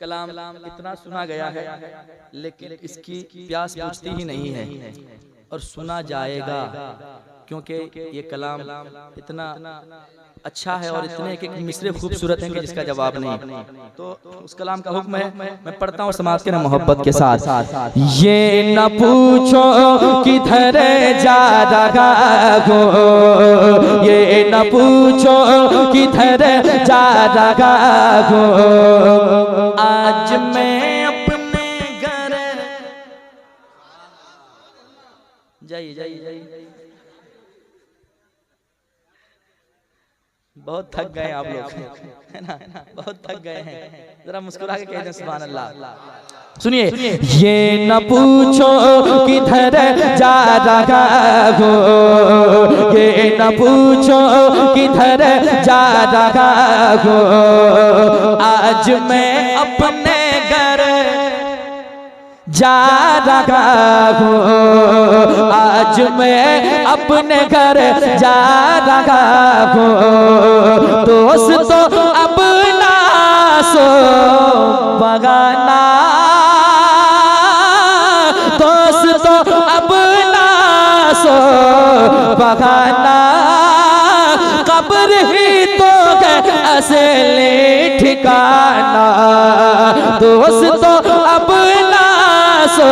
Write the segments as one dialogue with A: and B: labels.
A: कलाम इतना सुना गया है, लेकिन इसकी प्यास बुझती ही नहीं है और सुना जाएगा, क्योंकि ये कलाम इतना अच्छा है और इतने एक मिसरे खूबसूरत हैं कि जिसका जवाब नहीं। तो उस कलाम का हुक्म है, मैं पढ़ता हूँ समाज के ना मोहब्बत के साथ। ये न पूछो किधर जा रहा हो, ये न पूछो किधर जा रहा हो, आज मैं अपने घर जाइए जाइए जाइए। बहुत थक गए आप लोग, है ना, बहुत थक गए हैं। जरा मुस्कुरा के कह दें सुभान अल्लाह। सुनिए, ये न पूछो किधर जा रहा हो, ये न पूछो किधर जा रहा हो, आज मैं अपने घर जा रहा हूँ, आज मैं अपने घर जा रहा हूँ। दोस्त तो अब ना सो बगाना, दोस्त तो अब ना सो बगाना, कब्र ही तो है असली ठिकाना। दोस्त तो अब सो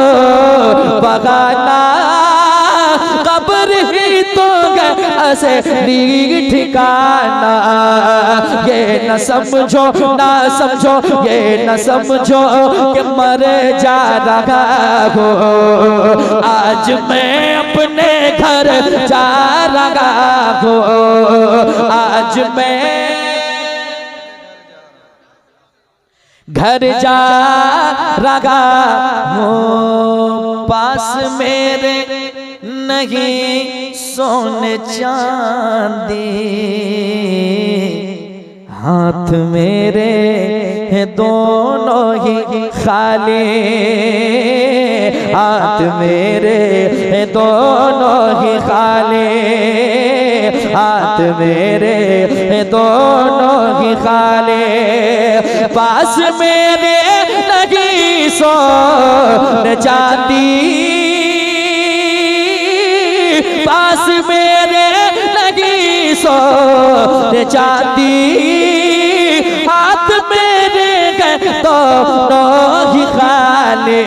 A: बगाना, कब्र ही तो असली ठिकाना। ये न समझो ना समझो, ये न समझो कि मर जा रहा हो, आज मैं अपने घर जा रहा हो, आज मैं घर जा रहा हूँ। पास मेरे नहीं सोने चांदी, हाथ मेरे हैं दोनों ही खाली, हाथ मेरे हैं दोनों ही खाली, हाथ मेरे हैं दोनों ही खाली। पास मेरे नहीं सोने चांदी, पास मेरे नहीं सोने चांदी, हाथ मेरे दोनों ही खाली।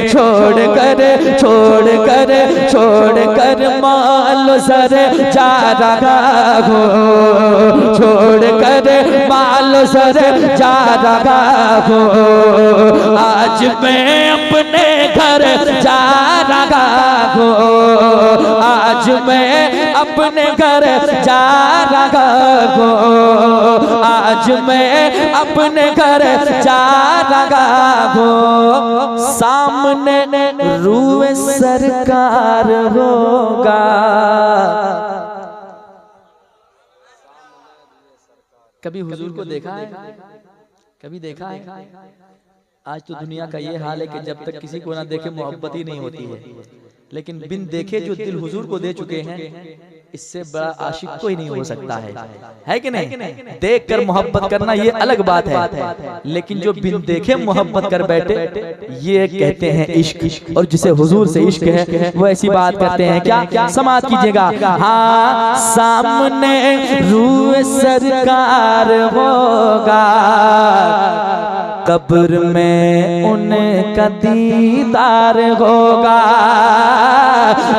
A: छोड़ कर माल सर जा रहा हूँ, छोड़ कर माल सर जा रहा हूँ, आज मैं अपने घर जा रहा हूँ, आज मैं अपने घर जा रहा हूँ, आज मैं अपने घर जा रहा हूँ। सामने रूए सरकार होगा, कभी हुजूर को देखा है, कभी देखा है? आज तो दुनिया का ये हाल है कि जब तक किसी को ना देखे मोहब्बत ही नहीं होती है, लेकिन बिन देखे जो दिल हुजूर को दे चुके हैं, इससे बड़ा आशिक कोई नहीं हो सकता है कि नहीं? देख कर मोहब्बत करना ये अलग बात है, लेकिन जो बिन देखे मोहब्बत कर बैठे ये कहते हैं इश्क। और जिसे हुजूर से इश्क है वो ऐसी बात करते हैं क्या? समात कीजिएगा। हाँ, सामने रूए सरकार होगा, कब्र में उनका दीदार होगा,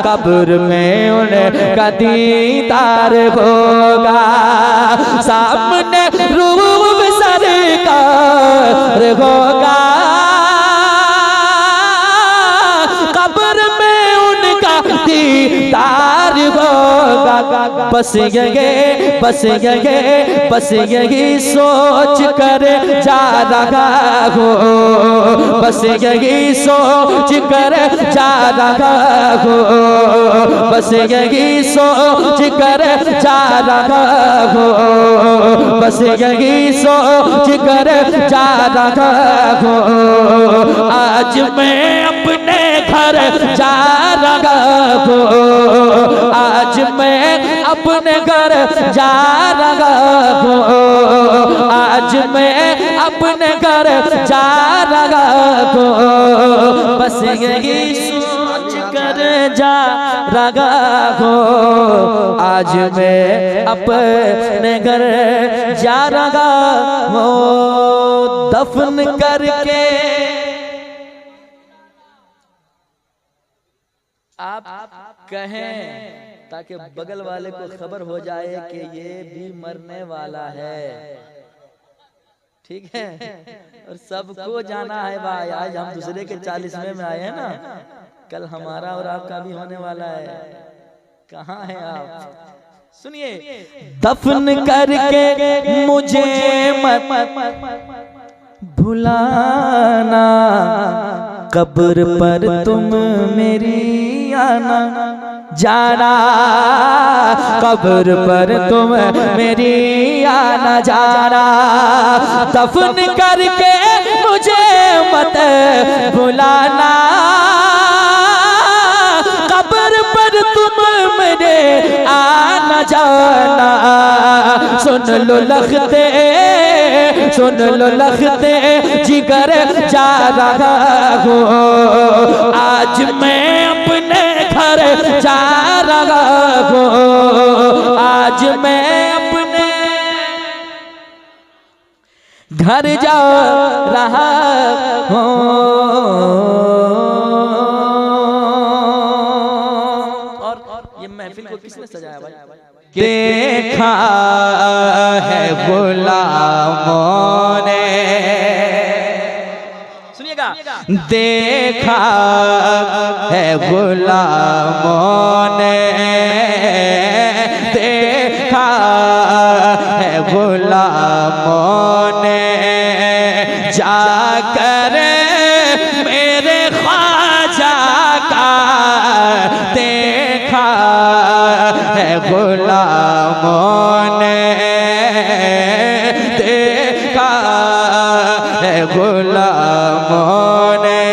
A: कब्र में उनका दीदार होगा। सामने रूह सरकार होगा, कब्र में उनका दीदार होगा। बस यही सोच कर जा रहा हूँ, बस यही सोच कर जा रहा हूँ, बस यही सोच कर जा रहा हूँ, बस यही सोच कर जा रहा हूँ। आज मैं अपने घर जा रहा हो, आज मैं अपने घर जा रहा हूँ, आज मैं अपने घर जा रहा हूँ, बस यही सोच कर जा रहा हूँ, आज मैं अपने घर जा रहा हूँ। दफन करके आप कहें ताकि बगल वाले को खबर हो जाए कि ये भी मरने वाला है, ठीक है। और सबको जाना है भाई, आज हम दूसरे के 40वें में आए हैं ना, कल हमारा और आपका भी होने वाला है। कहाँ हैं आप? सुनिए, दफन करके मुझे मत भुलाना, कब्र पर तुम मेरी आना जाना, कब्र पर तुम मेरी आना जाना, दफन करके मुझे मत भुलाना, कब्र पर तुम मेरे आना जाना। सुन लो लखते, सुन लो लखते जिगर जा रहा हूँ, आज मैं अपने घर जा रहा हूँ, आज मैं अपने घर जा रहा हूँ। और ये महफिल को किसने सजाया भाई? देखा है गुलामों ने, सुनिएगा, देखा है गुलामों ने, देखा है गुलामों ने, जाकर मेरे ख्वाजा का देखा है गुलामों ने, देखा है गुलामों ने,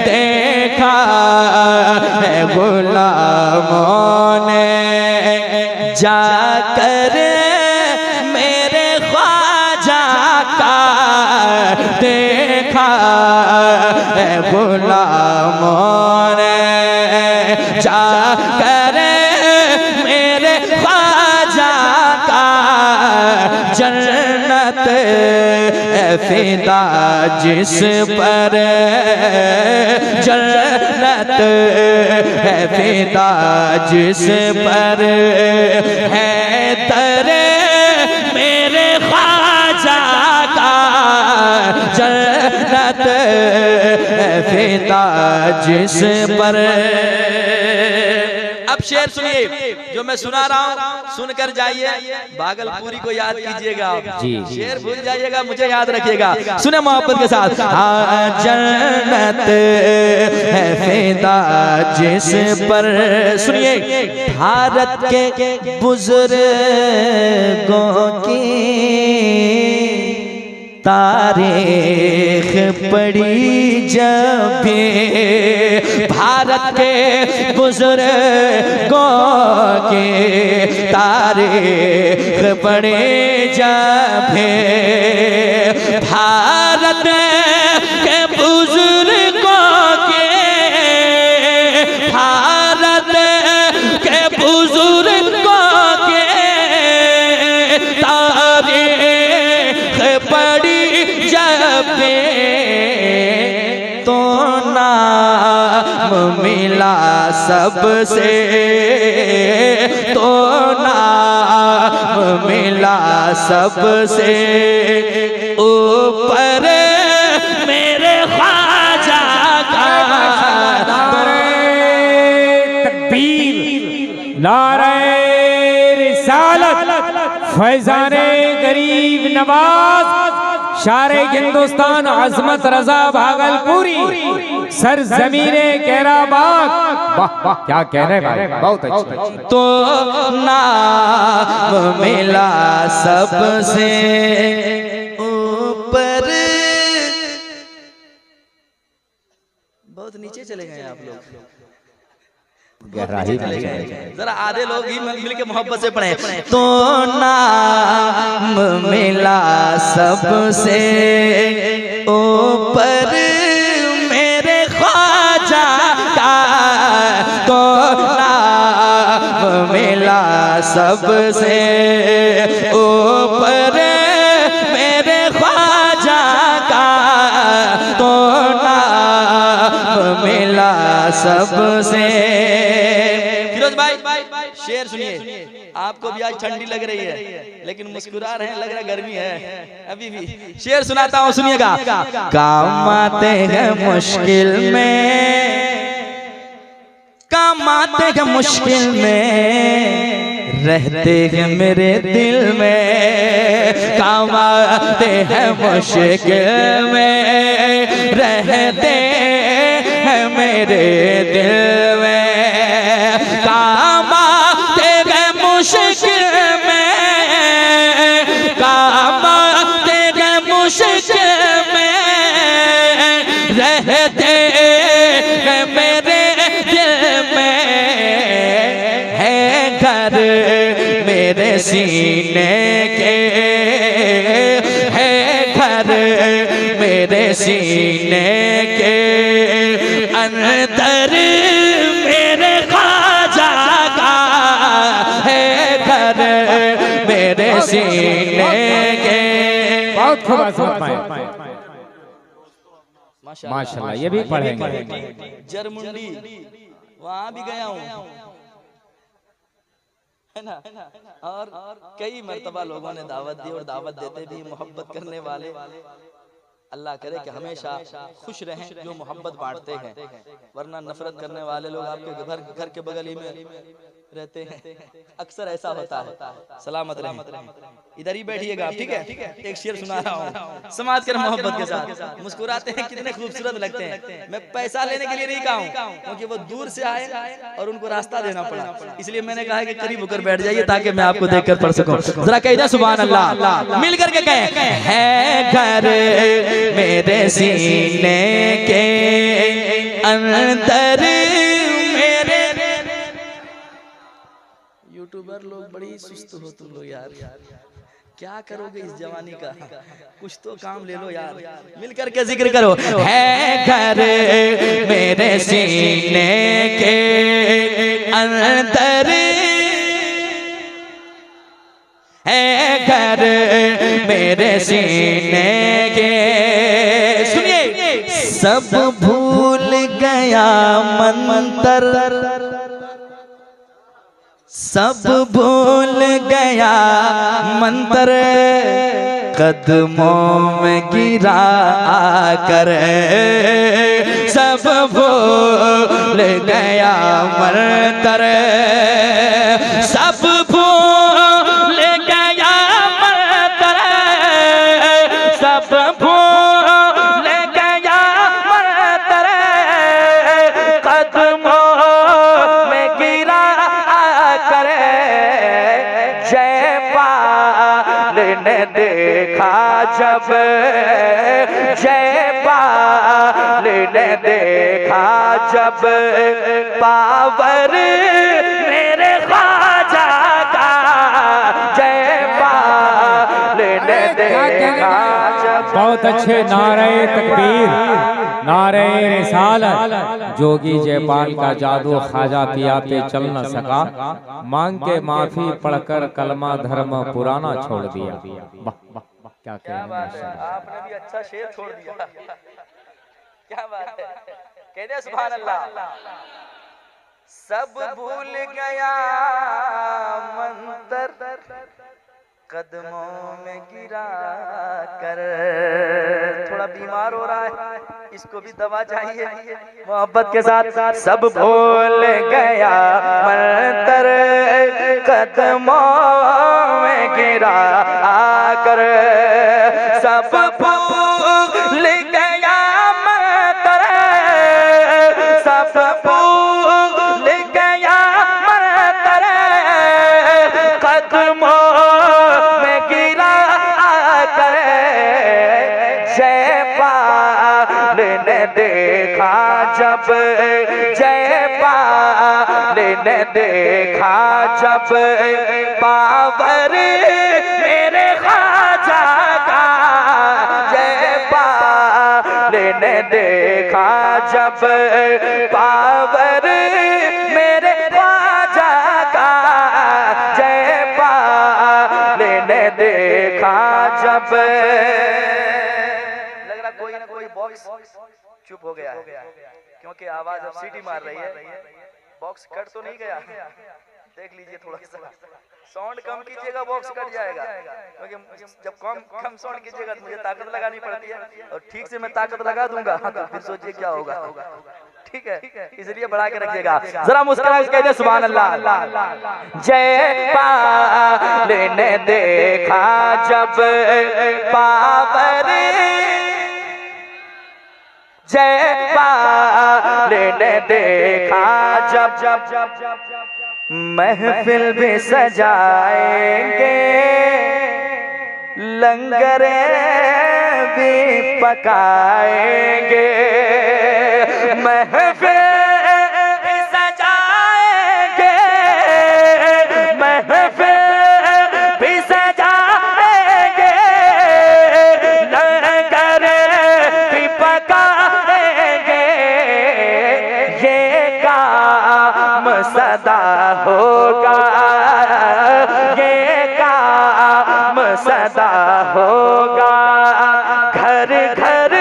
A: देखा है गुलामों ने, जाकर मेरे ख्वाजा का देखा है गुलामों ने, जाकर मेरे ख्वाजा का जन्नत फिदा जिस पर, जन्नत है फिदा जिस पर, है दरे मेरे ख्वाजा का जन्नत है फिदा जिस पर। अब शेर सुनिए जो मैं सुना रहा हूँ, सुनकर जाइए, भागलपुरी को याद कीजिएगा आप जी, शेर भूल जाइएगा, मुझे याद रखिएगा। सुने मोहब्बत के साथ, जन्नत है फिदा जिस पर, सुनिए, भारत के बुजुर्गों की तारीख पढ़ी जब भी, भारत के बुजुर्गों की तारीख पढ़ी जब भी, भारत के बुजुर्गों के, भारत के बुजुर्गों के तारीख पढ़ी जब तो नाम मिला सबसे, तो नाम मिला सबसे ऊपर मेरे ख्वाजा का।
B: तकबीर, नारे रिसालत, फैजाने गरीब नवाज, शारे हिंदुस्तान अजमत रजा भागलपुरी, सर जमीने कैराबाग। वाह वाह, क्या कह रहे भाई, बहुत अच्छा।
A: तो नाम मिला सबसे ऊपर, बहुत नीचे चले गए आप लोग।
B: गहराई
A: जरा आधे लोग ही मिल के मोहब्बत से पढ़े। तो नाम मिला सबसे ऊपर मेरे ख्वाजा का, तो नाम मिला सबसे ऊपर मेरे ख्वाजा का, तो नाम मिला सबसे। फिरोज भाई शेर सुनिए, आपको भी आज ठंडी लग रही है लेकिन मुस्कुरा रहे हैं, लग रहा गर्मी है अभी भी। शेर सुनाता हूँ सुनिएगा। काम आते हैं मुश्किल में, काम आते हैं मुश्किल में, रहते हैं मेरे दिल में। काम आते हैं मुश्किल में, रहते हैं मेरे दिल में। काम आते हैं मुश्किल में, काम आते हैं मुश्किल में, रहते हैं मेरे दिल में। है घर मेरे सीने के, है घर मेरे सीने के अंदर मेरे ख्वाजा का, है घर मेरे सीने के।
B: बहुत खूब माशाल्लाह, ये भी पढ़ेंगे।
A: जरमुंडी वहां भी गया हूँ, है ना, और कई मर्तबा लोगों ने दावत दी और दावत देते भी मोहब्बत करने वाले। अल्लाह करे कि हमेशा खुश रहें जो मोहब्बत बांटते हैं, वरना नफरत करने वाले लोग आपके घर के बगल ही में रहते हैं। अक्सर ऐसा होता है। सलामत रहें। इधर ही बैठिएगा आप, ठीक है। एक शेर सुना रहा हूँ, समाज के मोहब्बत के साथ मुस्कुराते हैं, कितने खूबसूरत लगते हैं। मैं पैसा लेने के लिए नहीं कहा हूँ, क्योंकि वो दूर से आए और उनको रास्ता देना पड़ा, इसलिए मैंने कहा कि करीब होकर बैठ जाइए ताकि मैं आपको देख कर पढ़ सकूं। जरा कहिए सुभान अल्लाह, मिल करके कहें। है घर मेरे सीने के अंदर मेरे। यूट्यूबर लोग बड़ी सुस्त हो तुम लोग यार, क्या करोगे इस जवानी का? कुछ तो काम ले लो यार, मिल करके जिक्र करो। है घर मेरे सीने के अंदर, है घर मेरे सीने के। सुनिए, सब भूल गया मंतर, सब भूल गया मंतर, कदमों में गिरा आकर। सब भूल गया मंतर, सब भूल गया मंतर, सब भूल गया मंतर, कदमों में गिरा करे। जयपाल ने देखा जब, जयपाल ने देखा जब, पावर मेरे ख्वाजा का। जयपाल ने देखा जब।
B: बहुत अच्छे। नारे तकबीर, नारे रिसालत। जोगी जयपाल का जादू ख्वाजा पिया पे चल न सका, मांग के माफी पढ़कर कलमा धर्म पुराना छोड़ दिया। वाह वाह, क्या कहते हैं,
A: आपने भी अच्छा शेर छोड़ दिया। क्या बात है, कहते सुभान अल्लाह। सब भूल गया मंतर, कदमों में गिरा कर। थोड़ा बीमार हो रहा है, इसको भी दवा चाहिए मोहब्बत के साथ। सब भूल गया मंतर, कदमों में गिरा कर। सब भूल गया मंतर, सब भूल गया मंतर, कदमों में गिरा कर। जयपाल ने देखा जब, जयपाल ने देखा जब पावर मेरे ख्वाजा का, जयपाल ने देखा जब पावर मेरे ख्वाजा का, जयपाल ने देखा जब। लग रहा कोई ना कोई बॉक्स चुप हो गया है, क्योंकि आवाज अब सीटी मार रही है। बॉक्स कट तो नहीं गया? देख लीजिए थोड़ा सा साउंड कम कीजिएगा, बॉक्स कट जाएगा। क्योंकि जब कम साउंड कीजिएगा तो मुझे ताकत लगानी पड़ती है, और ठीक से मैं ताकत लगा दूंगा तो फिर सोचिए क्या होगा। ठीक है, इसलिए बढ़ा के रखिएगा। जरा मुस्कुरा के कहते सुभान अल्लाह। जयपाल ने देखा जब पावर, जयपाल ने देखा जब महफिल भी सजाएंगे, लंगर भी पकाएंगे, महफिल भी सजाएंगे, महफिल भी सजाएंगे, लंगर भी पकाएंगे, ये काम सदा होगा, ये काम सदा होगा, घर घर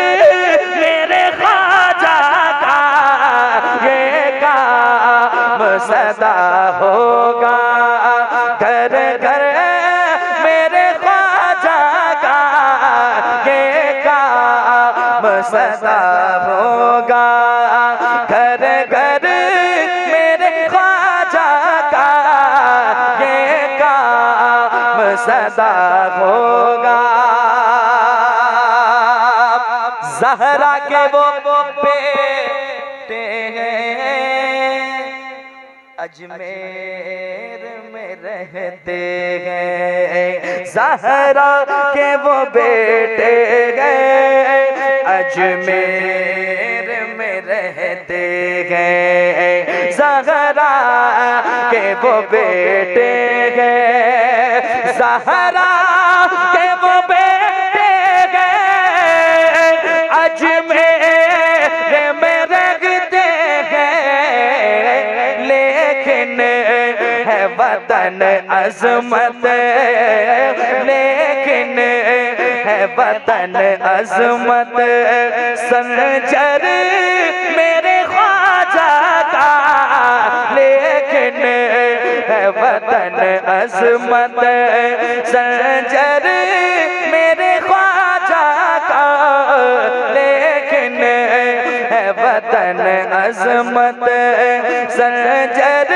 A: मेरे ख्वाजा का, ये काम सदा होगा, घर घर मेरे ख्वाजा का, ये काम सदा होगा, घर घर मेरे ख्वाजा का, ये काम सदा होगा। ज़हरा के वो बेटे हैं, अजमेर में रहते हैं, ज़हरा के वो बेटे हैं, अजमेर में रहते हैं, ज़हरा के वो बेटे हैं, ज़हरा के वो बेटे हैं, अजमेर में रहते हैं, लेकिन है वतन अज़मत, लेकिन है वतन अज़मत, संजर मेरे ख्वाजा का, लेकिन है वतन अज़मत, संजर मेरे ख्वाजा का, लेकिन है वतन अज़मत, संजर